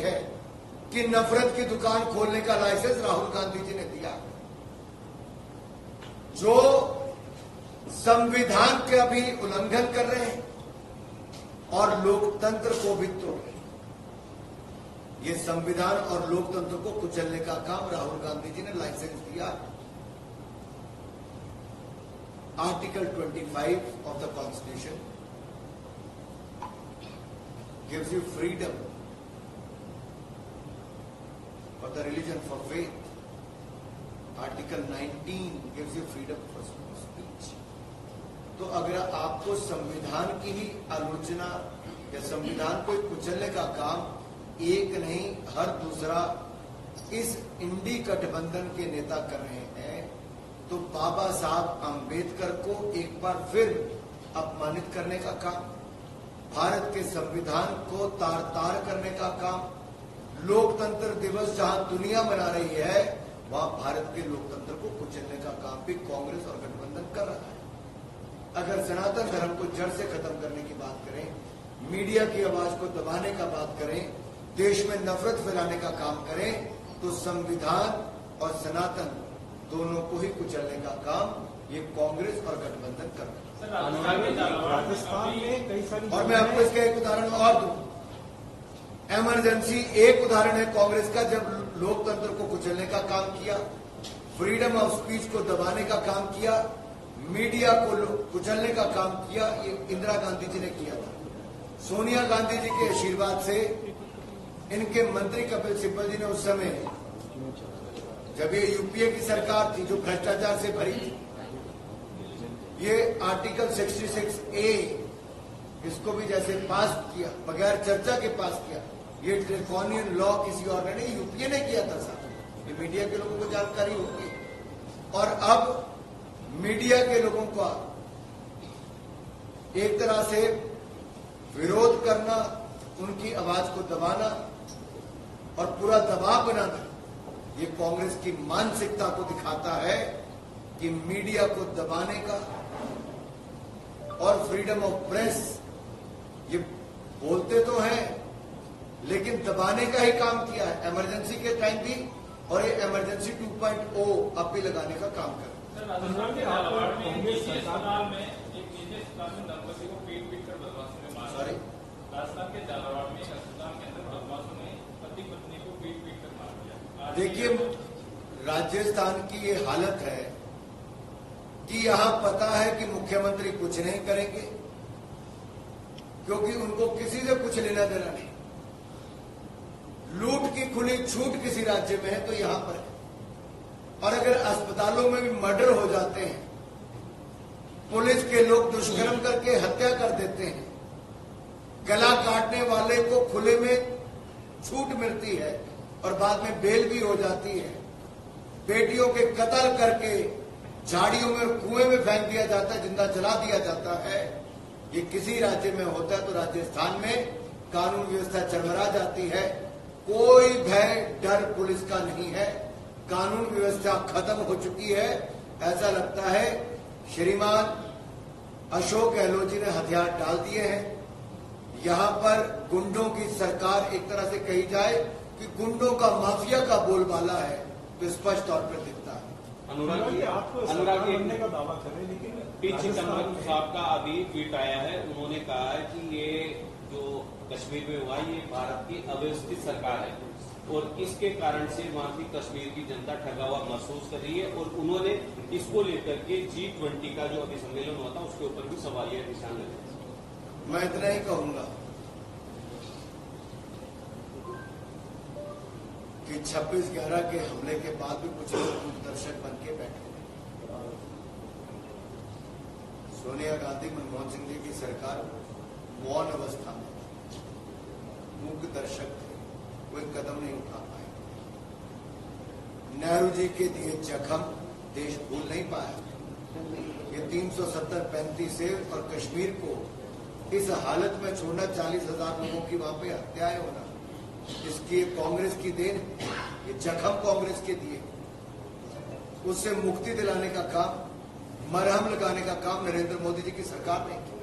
है कि नफरत की दुकान खोलने का लाइसेंस राहुल गांधी जी ने दिया, जो संविधान का भी उल्लंघन कर रहे हैं और लोकतंत्र को भी तोड़ रहे हैं। ये संविधान और लोकतंत्र को कुचलने का काम राहुल गांधी जी ने लाइसेंस दिया। Article 25 of the Constitution gives you freedom for the religion, for faith. Article 19 gives you freedom for speech. तो अगर आपको संविधान की ही आलोचना या संविधान को कुचलने का काम एक नहीं हर दूसरा इस इंडी गठबंधन के नेता कर रहे हैं, तो बाबा साहब अंबेडकर को एक बार फिर अपमानित करने का काम, भारत के संविधान को तार तार करने का काम, लोकतंत्र दिवस जहां दुनिया मना रही है वहां भारत के लोकतंत्र को कुचलने का काम भी कांग्रेस और गठबंधन कर रहा है। अगर सनातन धर्म को जड़ से खत्म करने की बात करें, मीडिया की आवाज को दबाने का बात करें, देश में नफरत फैलाने का काम करें, तो संविधान और सनातन दोनों को ही कुचलने का काम ये कांग्रेस और गठबंधन कर रहा है। राजस्थान में कई सारी, और मैं आपको इसका एक उदाहरण और दूं। इमरजेंसी एक उदाहरण है कांग्रेस का, जब लोकतंत्र को कुचलने का काम किया, फ्रीडम ऑफ स्पीच को दबाने का काम किया, मीडिया को कुचलने का काम किया। ये इंदिरा गांधी जी ने किया था। सोनिया गांधी जी के आशीर्वाद से इनके मंत्री कपिल सिब्बल जी ने उस समय, जब ये यूपीए की सरकार थी जो भ्रष्टाचार से भरी थी, ये आर्टिकल 66A इसको भी जैसे पास किया, बगैर चर्चा के पास किया। ये ड्रैकोनियन लॉ किसी और ने नहीं, यूपीए ने किया था साहब। ये मीडिया के लोगों को जानकारी होगी। और अब मीडिया के लोगों का एक तरह से विरोध करना, उनकी आवाज को दबाना और पूरा दबाव बनाना, ये कांग्रेस की मानसिकता को दिखाता है कि मीडिया को दबाने का और फ्रीडम ऑफ प्रेस, ये बोलते तो हैं लेकिन दबाने का ही काम किया है इमरजेंसी के टाइम भी, और ये इमरजेंसी 2.0 अब भी लगाने का काम कर। राजस्थान के झालावाड़ में एक निजी अस्पताल में दंपति को पीट कर बदमाशों ने मारा। सॉरी, राजस्थान के झालावाड़ में एक अस्पताल के अंदर बदमाशों ने पति पत्नी को पीट कर मार दिया। देखिए, राजस्थान की ये हालत है कि यहां पता है कि मुख्यमंत्री कुछ नहीं करेंगे, क्योंकि उनको किसी से कुछ लेना देना नहीं। लूट की खुली छूट किसी राज्य में है तो यहां पर है। और अगर अस्पतालों में भी मर्डर हो जाते हैं, पुलिस के लोग दुष्कर्म करके हत्या कर देते हैं, गला काटने वाले को खुले में छूट मिलती है और बाद में बेल भी हो जाती है, बेटियों के कत्ल करके झाड़ियों में कुएं में फेंक दिया जाता है, जिंदा जला दिया जाता है, ये किसी राज्य में होता है तो राजस्थान में कानून व्यवस्था चरमरा जाती है। कोई भय डर पुलिस का नहीं है, कानून व्यवस्था खत्म हो चुकी है। ऐसा लगता है श्रीमान अशोक गहलोत जी ने हथियार डाल दिए हैं। यहां पर गुंडों की सरकार एक तरह से कही जाए कि गुंडों का माफिया का बोलबाला है, तो स्पष्ट तौर पर दिखता है। अनुराग बनने का दावा करें, लेकिन पी चिदम्बरम साहब का अभी ट्वीट आया है। उन्होंने कहा है कि ये जो कश्मीर में हुआ ये भारत की अव्यवस्थित सरकार है और इसके कारण से वहां की कश्मीर की जनता ठगा हुआ महसूस कर रही है। और उन्होंने इसको लेकर के G20 का जो अभी सम्मेलन हुआ था उसके ऊपर भी सवालिया निशान लगे। मैं इतना ही कहूंगा कि 26/11 के हमले के बाद भी कुछ लोग दर्शक बन के बैठे। सोनिया गांधी, मनमोहन सिंह जी की सरकार मौन अवस्था में, मूक दर्शक थे, कोई कदम नहीं उठा पाए। नेहरू जी के दिए जख्म देश भूल नहीं पाया। ये 370-35 से और कश्मीर को इस हालत में छोड़ना, 40,000 लोगों की वहां पे हत्याएं होना, इसकी कांग्रेस की देन, ये जख्म कांग्रेस के दिए। उससे मुक्ति दिलाने का काम, मरहम लगाने का काम नरेंद्र मोदी जी की सरकार ने किया।